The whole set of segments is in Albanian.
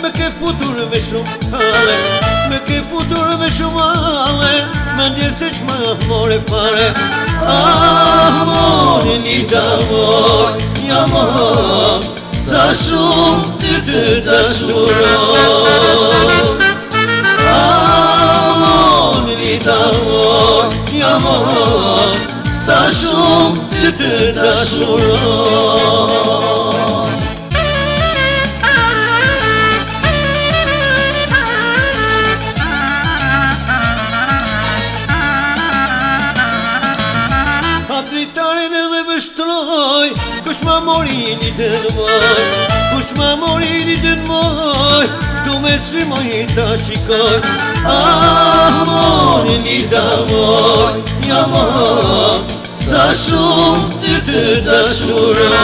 me ke futur me shumë hale, me ke futur me shumë hale, me ndje se qma more pare. Amore Lida moj, amor, sa shumë ty dashuroj. Amore Lida moj, amor, sa shumë ty dashuroj. Dritarin edhe vështroj, kush ma mori Lidën moj, kush ma mori Lidën moj, du me srimoj ta shikoj. Amore Lida moj, amor, sa shumë ty dashuroj.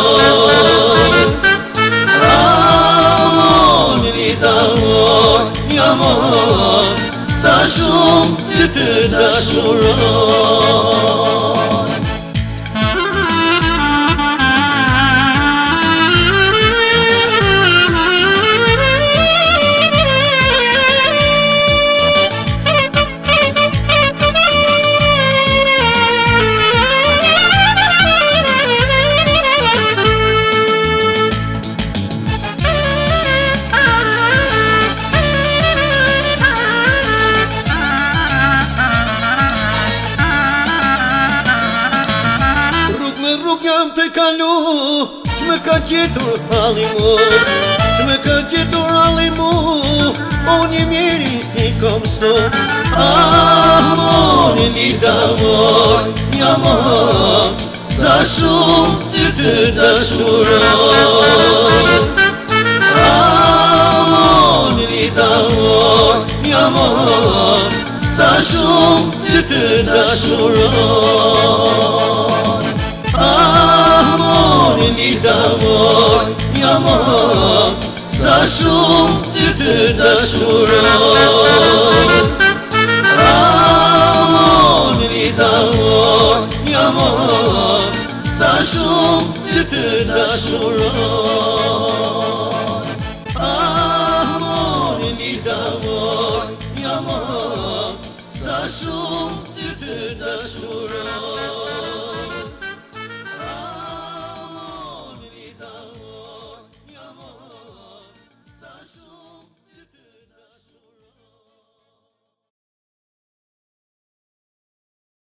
Amore Lida moj, amor, sa shumë ty dashuroj. Rrug jam të kalu, që me ka gjetur halli mu, që me ka gjetur halli mu, unë një mjeri si kom so. Amore Lida moj, amor, sa shumë ty dashuroj. Amore Lida moj, amor, sa shumë ty dashuroj. Amore Lida moj, amor, sa shumë ty dashuroj. Amore Lida moj, amor, sa shumë ty dashuroj. Amore Lida moj, amor, sa shumë ty dashuroj.